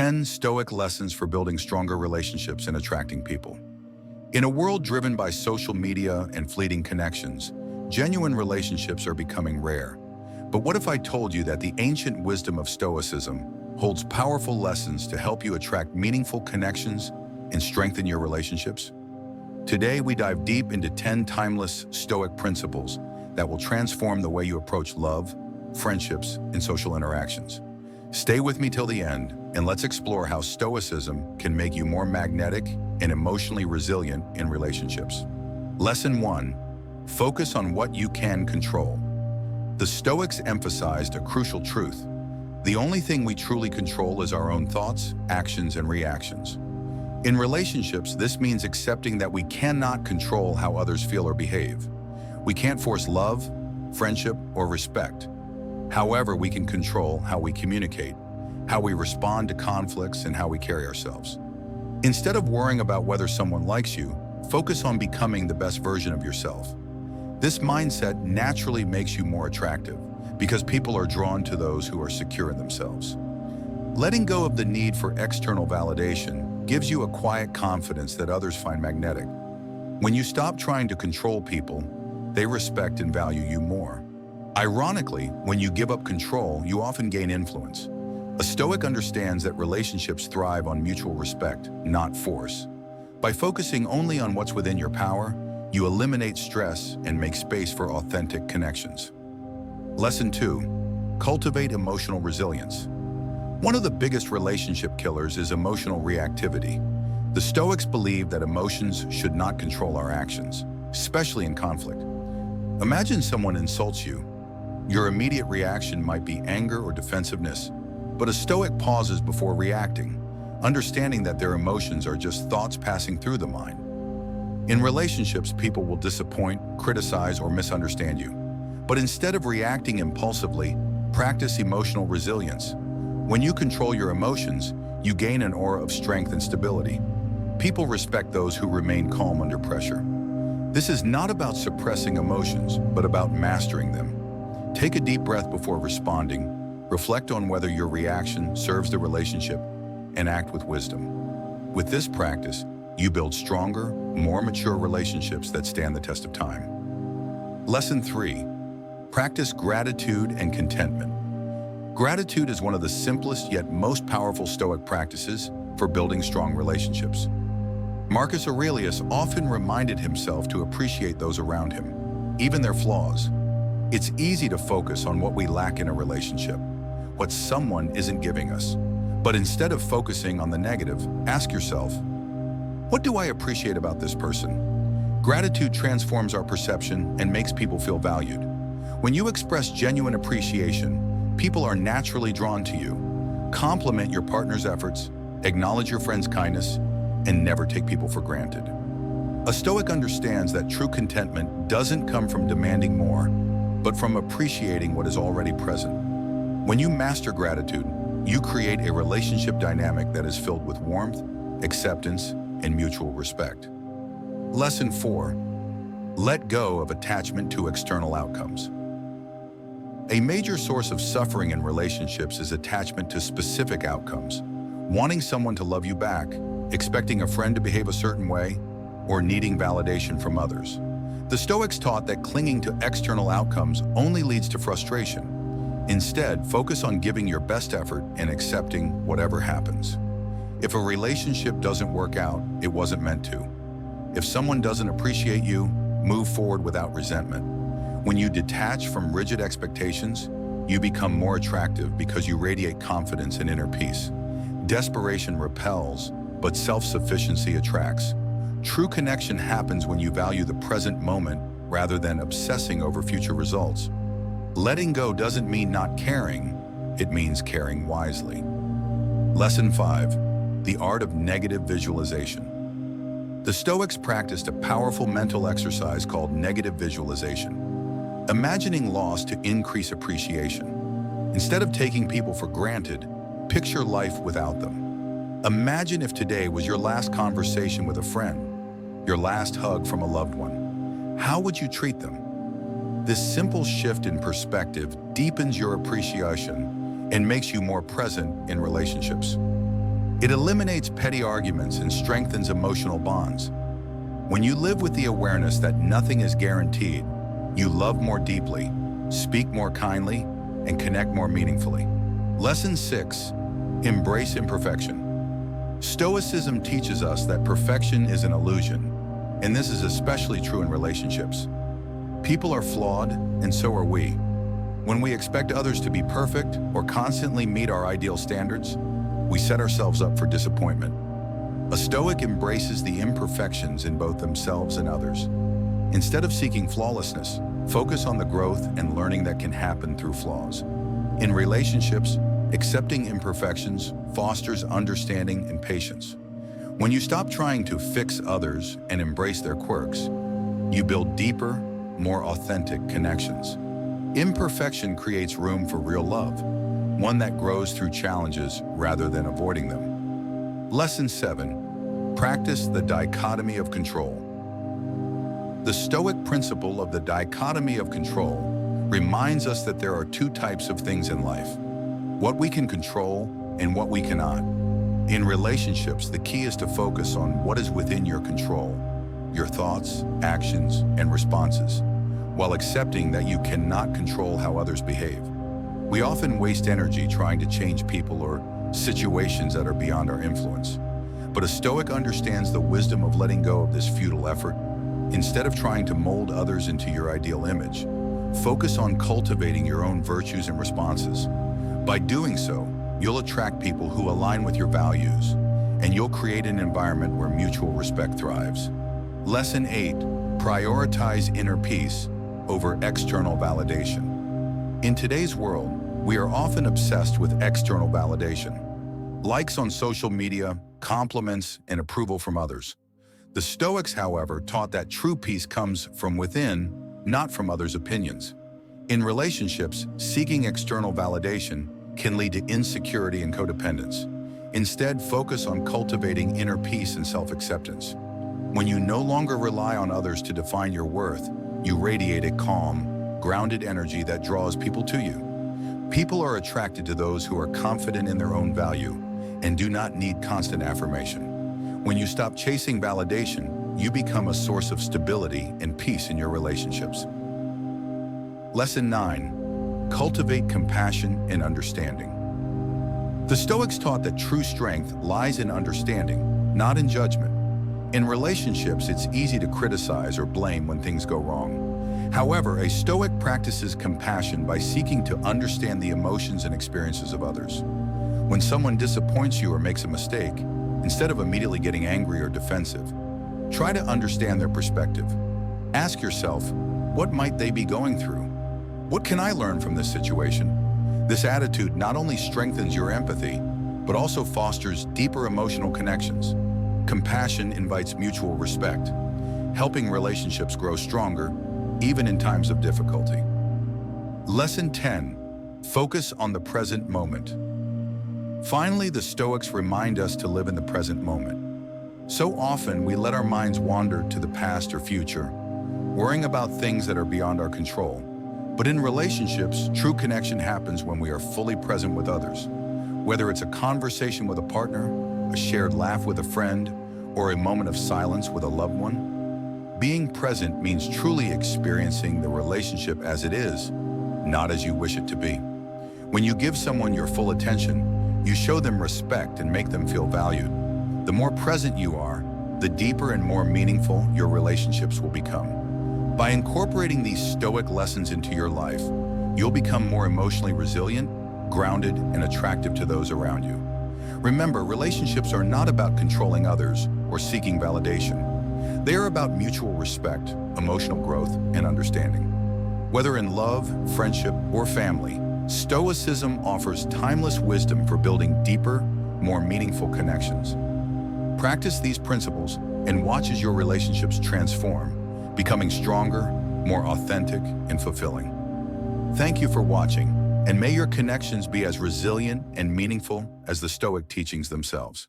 10 Stoic lessons for building stronger relationships and attracting people. In a world driven by social media and fleeting connections, genuine relationships are becoming rare. But what if I told you that the ancient wisdom of Stoicism holds powerful lessons to help you attract meaningful connections and strengthen your relationships? Today, we dive deep into 10 timeless Stoic principles that will transform the way you approach love, friendships, and social interactions. Stay with me till the end, and let's explore how Stoicism can make you more magnetic and emotionally resilient in relationships. Lesson 1. Focus on what you can control. The Stoics emphasized a crucial truth. The only thing we truly control is our own thoughts, actions, and reactions. In relationships, this means accepting that we cannot control how others feel or behave. We can't force love, friendship, or respect. However, we can control how we communicate, how we respond to conflicts, and how we carry ourselves. Instead of worrying about whether someone likes you, focus on becoming the best version of yourself. This mindset naturally makes you more attractive because people are drawn to those who are secure in themselves. Letting go of the need for external validation gives you a quiet confidence that others find magnetic. When you stop trying to control people, they respect and value you more. Ironically, when you give up control, you often gain influence. A Stoic understands that relationships thrive on mutual respect, not force. By focusing only on what's within your power, you eliminate stress and make space for authentic connections. Lesson 2. Cultivate emotional resilience. One of the biggest relationship killers is emotional reactivity. The Stoics believe that emotions should not control our actions, especially in conflict. Imagine someone insults you. Your immediate reaction might be anger or defensiveness, but a Stoic pauses before reacting, understanding that their emotions are just thoughts passing through the mind. In relationships, people will disappoint, criticize, or misunderstand you. But instead of reacting impulsively, practice emotional resilience. When you control your emotions, you gain an aura of strength and stability. People respect those who remain calm under pressure. This is not about suppressing emotions, but about mastering them. Take a deep breath before responding, reflect on whether your reaction serves the relationship, and act with wisdom. With this practice, you build stronger, more mature relationships that stand the test of time. Lesson 3. Practice gratitude and contentment. Gratitude is one of the simplest yet most powerful Stoic practices for building strong relationships. Marcus Aurelius often reminded himself to appreciate those around him, even their flaws. It's easy to focus on what we lack in a relationship, what someone isn't giving us. But instead of focusing on the negative, ask yourself, what do I appreciate about this person? Gratitude transforms our perception and makes people feel valued. When you express genuine appreciation, people are naturally drawn to you. Compliment your partner's efforts, acknowledge your friend's kindness, and never take people for granted. A Stoic understands that true contentment doesn't come from demanding more, but from appreciating what is already present. When you master gratitude, you create a relationship dynamic that is filled with warmth, acceptance, and mutual respect. Lesson 4. Let go of attachment to external outcomes. A major source of suffering in relationships is attachment to specific outcomes. Wanting someone to love you back, expecting a friend to behave a certain way, or needing validation from others. The Stoics taught that clinging to external outcomes only leads to frustration. Instead, focus on giving your best effort and accepting whatever happens. If a relationship doesn't work out, it wasn't meant to. If someone doesn't appreciate you, move forward without resentment. When you detach from rigid expectations, you become more attractive because you radiate confidence and inner peace. Desperation repels, but self-sufficiency attracts. True connection happens when you value the present moment rather than obsessing over future results. Letting go doesn't mean not caring, it means caring wisely. Lesson 5. The art of negative visualization. The Stoics practiced a powerful mental exercise called negative visualization, imagining loss to increase appreciation. Instead of taking people for granted, picture life without them. Imagine if today was your last conversation with a friend, your last hug from a loved one. How would you treat them? This simple shift in perspective deepens your appreciation and makes you more present in relationships. It eliminates petty arguments and strengthens emotional bonds. When you live with the awareness that nothing is guaranteed, you love more deeply, speak more kindly, and connect more meaningfully. Lesson 6. Embrace imperfection. Stoicism teaches us that perfection is an illusion, and this is especially true in relationships. People are flawed, and so are we. When we expect others to be perfect or constantly meet our ideal standards, we set ourselves up for disappointment. A Stoic embraces the imperfections in both themselves and others. Instead of seeking flawlessness, focus on the growth and learning that can happen through flaws. In relationships, accepting imperfections fosters understanding and patience. When you stop trying to fix others and embrace their quirks, you build deeper, more authentic connections. Imperfection creates room for real love, one that grows through challenges rather than avoiding them. Lesson 7. Practice the dichotomy of control. The Stoic principle of the dichotomy of control reminds us that there are two types of things in life: what we can control and what we cannot. In relationships, the key is to focus on what is within your control, your thoughts, actions, and responses, while accepting that you cannot control how others behave. We often waste energy trying to change people or situations that are beyond our influence. But a Stoic understands the wisdom of letting go of this futile effort. Instead of trying to mold others into your ideal image, focus on cultivating your own virtues and responses. By doing so, you'll attract people who align with your values, and you'll create an environment where mutual respect thrives. Lesson 8. Prioritize inner peace over external validation. In today's world, we are often obsessed with external validation. Likes on social media, compliments, and approval from others. The Stoics, however, taught that true peace comes from within, not from others' opinions. In relationships, seeking external validation can lead to insecurity and codependence. Instead, focus on cultivating inner peace and self-acceptance. When you no longer rely on others to define your worth, you radiate a calm, grounded energy that draws people to you. People are attracted to those who are confident in their own value and do not need constant affirmation. When you stop chasing validation, you become a source of stability and peace in your relationships. Lesson 9. Cultivate compassion and understanding. The Stoics taught that true strength lies in understanding, not in judgment. In relationships, it's easy to criticize or blame when things go wrong. However, a Stoic practices compassion by seeking to understand the emotions and experiences of others. When someone disappoints you or makes a mistake, instead of immediately getting angry or defensive, try to understand their perspective. Ask yourself, what might they be going through? What can I learn from this situation? This attitude not only strengthens your empathy, but also fosters deeper emotional connections. Compassion invites mutual respect, helping relationships grow stronger, even in times of difficulty. Lesson 10. Focus on the present moment. Finally, the Stoics remind us to live in the present moment. So often, we let our minds wander to the past or future, worrying about things that are beyond our control. But in relationships, true connection happens when we are fully present with others. Whether it's a conversation with a partner, a shared laugh with a friend, or a moment of silence with a loved one, being present means truly experiencing the relationship as it is, not as you wish it to be. When you give someone your full attention, you show them respect and make them feel valued. The more present you are, the deeper and more meaningful your relationships will become. By incorporating these Stoic lessons into your life, you'll become more emotionally resilient, grounded, and attractive to those around you. Remember, relationships are not about controlling others or seeking validation. They are about mutual respect, emotional growth, and understanding. Whether in love, friendship, or family, Stoicism offers timeless wisdom for building deeper, more meaningful connections. Practice these principles and watch as your relationships transform, becoming stronger, more authentic, and fulfilling. Thank you for watching, and may your connections be as resilient and meaningful as the Stoic teachings themselves.